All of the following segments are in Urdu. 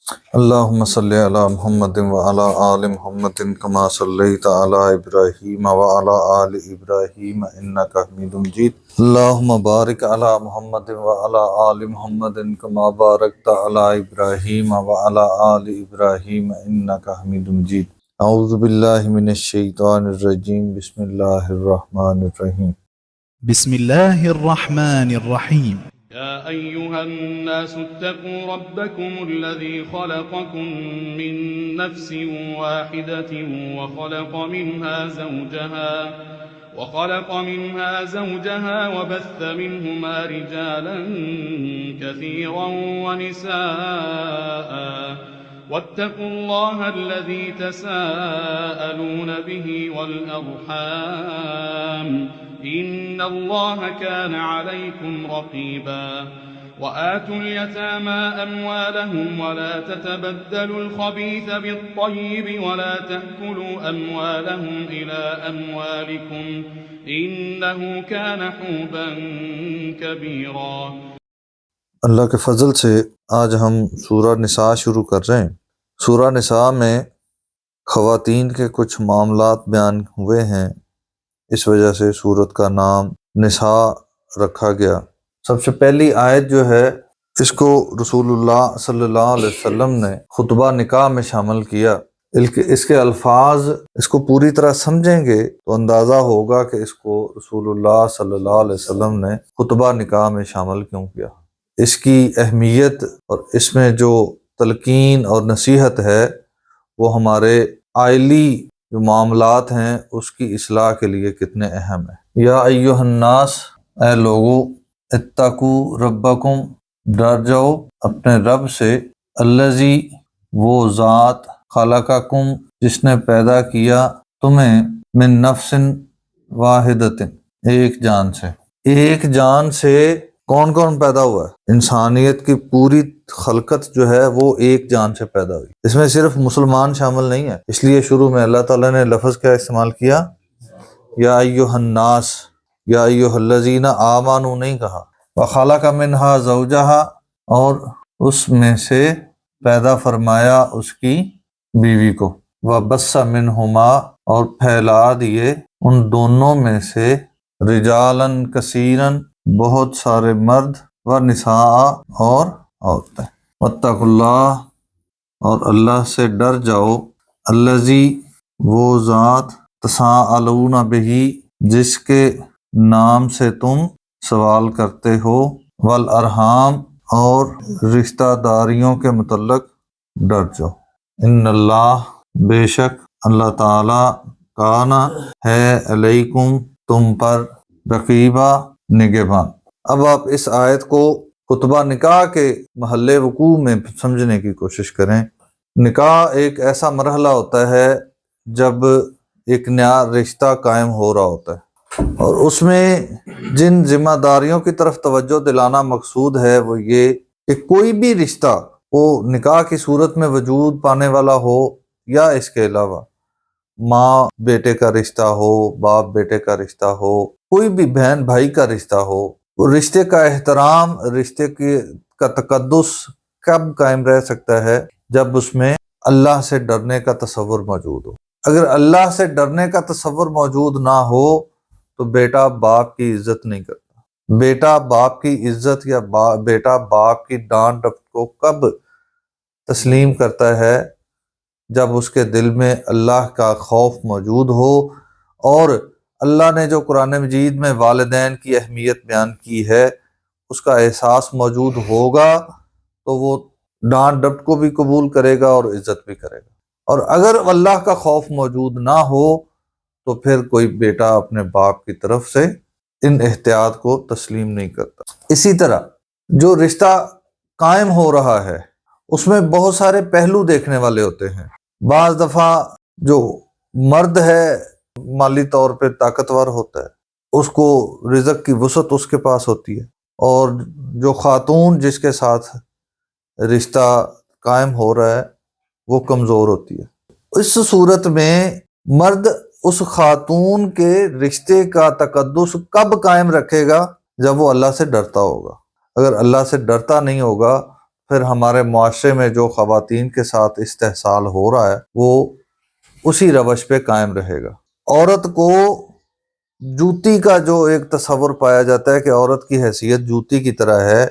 اللہم صلی علی محمد وعلی آل محمد کما صلیت علی ابراہیم وعلی آل ابراہیم انک حمید مجید۔ اللہم بارک علی محمد وعلی آل محمد کما بارکت علی ابراہیم وعلی آل ابراہیم انک حمید مجید۔ اعوذ باللہ من الشیطان الرجیم، بسم اللہ الرحمن الرحیم۔ بسم الله الرحمن الرحيم. يا أيها الناس اتقوا ربكم الذي خلقكم من نفس واحدة وخلق منها زوجها وبث منهما رجالا كثيرا ونساء واتقوا الله الذي تساءلون به والأرحام إن الله كان عليكم رقيبا وآتوا اليتامى أموالهم ولا تتبدلوا الخبيث بالطيب ولا تأكلوا أموالهم إلى أموالكم إنه كان حوبا كبيرا۔ اللہ کے فضل سے آج ہم سورہ نساء شروع کر رہے ہیں۔ سورہ نساء میں خواتین کے کچھ معاملات بیان ہوئے ہیں، اس وجہ سے سورت کا نام نساء رکھا گیا۔ سب سے پہلی آیت جو ہے اس کو رسول اللہ صلی اللہ علیہ وسلم نے خطبہ نکاح میں شامل کیا۔ اس کے الفاظ اس کو پوری طرح سمجھیں گے تو اندازہ ہوگا کہ اس کو رسول اللہ صلی اللہ علیہ وسلم نے خطبہ نکاح میں شامل کیوں کیا۔ اس کی اہمیت اور اس میں جو تلقین اور نصیحت ہے وہ ہمارے آئلی جو معاملات ہیں اس کی اصلاح کے لیے کتنے اہم ہیں۔ یا ایہا الناس، اے لوگو، اتقو ربکم، ڈر جاؤ اپنے رب سے، الذی، وہ ذات، خلقکم، جس نے پیدا کیا تمہیں، من نفس واحدۃ، ایک جان سے۔ ایک جان سے کون کون پیدا ہوا ہے؟ انسانیت کی پوری خلقت جو ہے وہ ایک جان سے پیدا ہوئی۔ اس میں صرف مسلمان شامل نہیں ہے، اس لیے شروع میں اللہ تعالیٰ نے لفظ کیا استعمال کیا؟ یا ایھا الناس، یا ایھا الذین آمنوا نہیں کہا۔ وخلق منہا زوجہا، اور اس میں سے پیدا فرمایا اس کی بیوی کو، وبث منہما، اور پھیلا دیے ان دونوں میں سے، رجالا کثیرا، بہت سارے مرد، ونساء، اور عورتیں۔ واتقوا اللہ، اور اللہ سے ڈر جاؤ، الذی، وہ ذات، تساءلون بہ، جس کے نام سے تم سوال کرتے ہو، والارحام، اور رشتہ داریوں کے متعلق ڈر جاؤ۔ ان اللہ، بے شک اللہ تعالی، کان، ہے، علیکم، تم پر، رقیبہ، نگہبان۔ اب آپ اس آیت کو خطبہ نکاح کے محل وقوع میں سمجھنے کی کوشش کریں۔ نکاح ایک ایسا مرحلہ ہوتا ہے جب ایک نیا رشتہ قائم ہو رہا ہوتا ہے، اور اس میں جن ذمہ داریوں کی طرف توجہ دلانا مقصود ہے وہ یہ کہ کوئی بھی رشتہ وہ نکاح کی صورت میں وجود پانے والا ہو یا اس کے علاوہ، ماں بیٹے کا رشتہ ہو، باپ بیٹے کا رشتہ ہو، کوئی بھی بہن بھائی کا رشتہ ہو، رشتے کا احترام، رشتے کا تقدس کب قائم رہ سکتا ہے؟ جب اس میں اللہ سے ڈرنے کا تصور موجود ہو۔ اگر اللہ سے ڈرنے کا تصور موجود نہ ہو تو بیٹا باپ کی عزت نہیں کرتا۔ بیٹا باپ کی عزت یا بیٹا باپ کی ڈانٹ ڈپٹ کو کب تسلیم کرتا ہے؟ جب اس کے دل میں اللہ کا خوف موجود ہو، اور اللہ نے جو قرآن مجید میں والدین کی اہمیت بیان کی ہے اس کا احساس موجود ہوگا تو وہ ڈانٹ ڈپٹ کو بھی قبول کرے گا اور عزت بھی کرے گا۔ اور اگر اللہ کا خوف موجود نہ ہو تو پھر کوئی بیٹا اپنے باپ کی طرف سے ان احتیاط کو تسلیم نہیں کرتا۔ اسی طرح جو رشتہ قائم ہو رہا ہے اس میں بہت سارے پہلو دیکھنے والے ہوتے ہیں۔ بعض دفعہ جو مرد ہے مالی طور پہ طاقتور ہوتا ہے، اس کو رزق کی وسعت اس کے پاس ہوتی ہے، اور جو خاتون جس کے ساتھ رشتہ قائم ہو رہا ہے وہ کمزور ہوتی ہے۔ اس صورت میں مرد اس خاتون کے رشتے کا تقدس کب قائم رکھے گا؟ جب وہ اللہ سے ڈرتا ہوگا۔ اگر اللہ سے ڈرتا نہیں ہوگا پھر ہمارے معاشرے میں جو خواتین کے ساتھ استحصال ہو رہا ہے وہ اسی روش پہ قائم رہے گا۔ عورت کو جوتی کا جو ایک تصور پایا جاتا ہے کہ عورت کی حیثیت جوتی کی طرح ہے،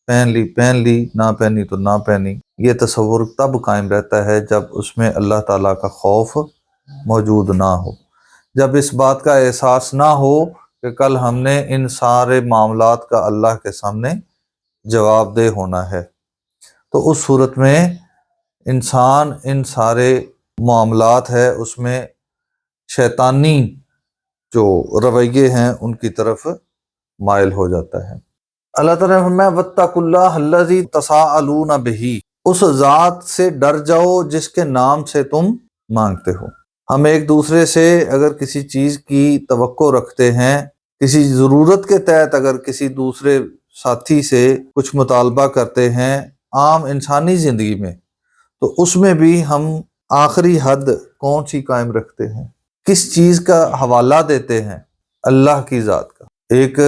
پہن لی نہ پہنی تو نہ پہنی، یہ تصور تب قائم رہتا ہے جب اس میں اللہ تعالیٰ کا خوف موجود نہ ہو، جب اس بات کا احساس نہ ہو کہ کل ہم نے ان سارے معاملات کا اللہ کے سامنے جواب دہ ہونا ہے۔ تو اس صورت میں انسان ان سارے معاملات ہے اس میں شیطانی جو رویے ہیں ان کی طرف مائل ہو جاتا ہے۔ اللہ تعالیٰ نے فرمایا واتقوا اللہ الذی تساءلون بہ، اس ذات سے ڈر جاؤ جس کے نام سے تم مانگتے ہو۔ ہم ایک دوسرے سے اگر کسی چیز کی توقع رکھتے ہیں، کسی ضرورت کے تحت اگر کسی دوسرے ساتھی سے کچھ مطالبہ کرتے ہیں عام انسانی زندگی میں، تو اس میں بھی ہم آخری حد کون سی قائم رکھتے ہیں، کس چیز کا حوالہ دیتے ہیں؟ اللہ کی ذات کا۔ ایک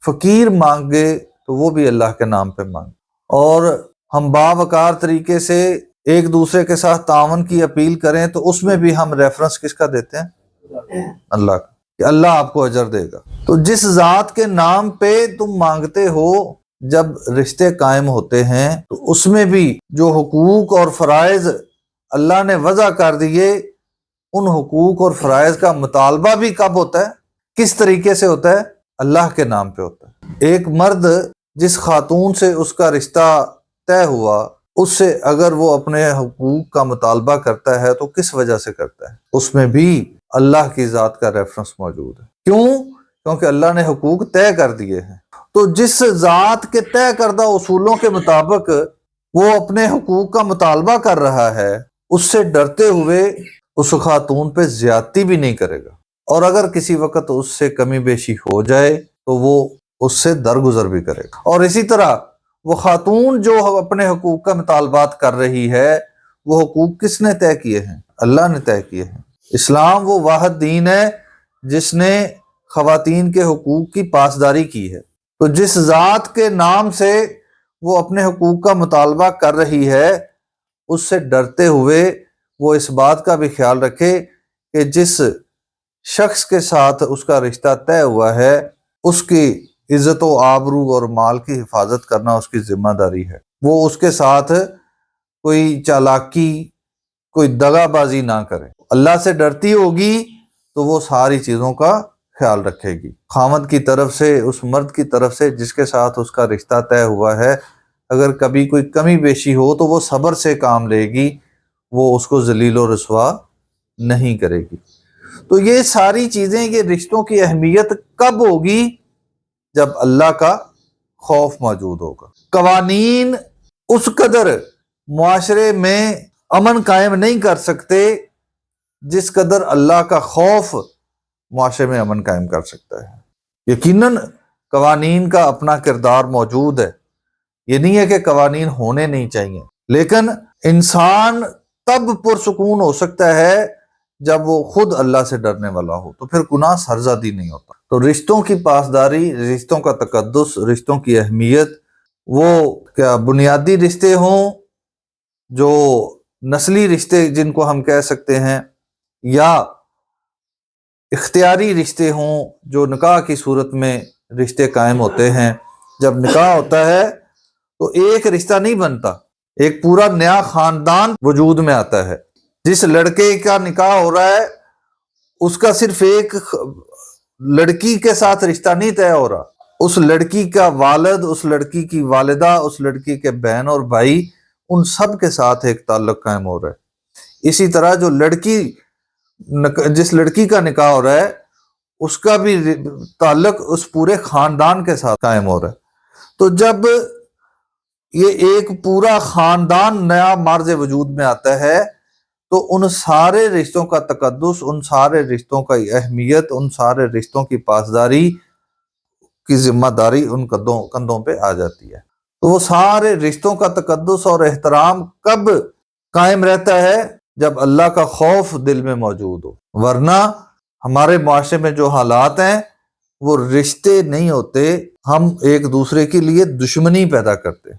فقیر مانگے تو وہ بھی اللہ کے نام پہ مانگے، اور ہم باوقار طریقے سے ایک دوسرے کے ساتھ تعاون کی اپیل کریں تو اس میں بھی ہم ریفرنس کس کا دیتے ہیں؟ اللہ کا، کہ اللہ آپ کو اجر دے گا۔ تو جس ذات کے نام پہ تم مانگتے ہو، جب رشتے قائم ہوتے ہیں تو اس میں بھی جو حقوق اور فرائض اللہ نے وضع کر دیے، ان حقوق اور فرائض کا مطالبہ بھی کب ہوتا ہے، کس طریقے سے ہوتا ہے؟ اللہ کے نام پہ ہوتا ہے۔ ایک مرد جس خاتون سے اس کا رشتہ طے ہوا، اس سے اگر وہ اپنے حقوق کا مطالبہ کرتا ہے تو کس وجہ سے کرتا ہے؟ اس میں بھی اللہ کی ذات کا ریفرنس موجود ہے۔ کیوں؟ کیونکہ اللہ نے حقوق طے کر دیے ہیں۔ تو جس ذات کے طے کردہ اصولوں کے مطابق وہ اپنے حقوق کا مطالبہ کر رہا ہے، اس سے ڈرتے ہوئے اس خاتون پہ زیادتی بھی نہیں کرے گا، اور اگر کسی وقت اس سے کمی بیشی ہو جائے تو وہ اس سے درگزر بھی کرے گا۔ اور اسی طرح وہ خاتون جو اپنے حقوق کا مطالبات کر رہی ہے، وہ حقوق کس نے طے کیے ہیں؟ اللہ نے طے کیے ہیں۔ اسلام وہ واحد دین ہے جس نے خواتین کے حقوق کی پاسداری کی ہے۔ تو جس ذات کے نام سے وہ اپنے حقوق کا مطالبہ کر رہی ہے، اس سے ڈرتے ہوئے وہ اس بات کا بھی خیال رکھے کہ جس شخص کے ساتھ اس کا رشتہ طے ہوا ہے، اس کی عزت و آبرو اور مال کی حفاظت کرنا اس کی ذمہ داری ہے۔ وہ اس کے ساتھ کوئی چالاکی، کوئی دغا بازی نہ کرے۔ اللہ سے ڈرتی ہوگی تو وہ ساری چیزوں کا خیال رکھے گی، خامد کی طرف سے، اس مرد کی طرف سے جس کے ساتھ اس کا رشتہ طے ہوا ہے۔ اگر کبھی کوئی کمی بیشی ہو تو وہ صبر سے کام لے گی، وہ اس کو ذلیل و رسوا نہیں کرے گی۔ تو یہ ساری چیزیں، یہ رشتوں کی اہمیت کب ہوگی؟ جب اللہ کا خوف موجود ہوگا۔ قوانین اس قدر معاشرے میں امن قائم نہیں کر سکتے جس قدر اللہ کا خوف معاشرے میں امن قائم کر سکتا ہے۔ یقیناً قوانین کا اپنا کردار موجود ہے، یہ نہیں ہے کہ قوانین ہونے نہیں چاہیے، لیکن انسان تب پرسکون ہو سکتا ہے جب وہ خود اللہ سے ڈرنے والا ہو، تو پھر گناہ سرزدی نہیں ہوتا۔ تو رشتوں کی پاسداری، رشتوں کا تقدس، رشتوں کی اہمیت، وہ کیا بنیادی رشتے ہوں جو نسلی رشتے جن کو ہم کہہ سکتے ہیں، یا اختیاری رشتے ہوں جو نکاح کی صورت میں رشتے قائم ہوتے ہیں۔ جب نکاح ہوتا ہے تو ایک رشتہ نہیں بنتا، ایک پورا نیا خاندان وجود میں آتا ہے۔ جس لڑکے کا نکاح ہو رہا ہے اس کا صرف ایک لڑکی کے ساتھ رشتہ نہیں طے ہو رہا، اس لڑکی کا والد، اس لڑکی کی والدہ، اس لڑکی کے بہن اور بھائی، ان سب کے ساتھ ایک تعلق قائم ہو رہا ہے۔ اسی طرح جس لڑکی کا نکاح ہو رہا ہے اس کا بھی تعلق اس پورے خاندان کے ساتھ قائم ہو رہا ہے۔ تو جب یہ ایک پورا خاندان نیا مرز وجود میں آتا ہے تو ان سارے رشتوں کا تقدس، ان سارے رشتوں کا اہمیت، ان سارے رشتوں کی پاسداری کی ذمہ داری ان کندھوں پہ آ جاتی ہے۔ تو وہ سارے رشتوں کا تقدس اور احترام کب قائم رہتا ہے؟ جب اللہ کا خوف دل میں موجود ہو، ورنہ ہمارے معاشرے میں جو حالات ہیں وہ رشتے نہیں ہوتے، ہم ایک دوسرے کے لیے دشمنی پیدا کرتے ہیں۔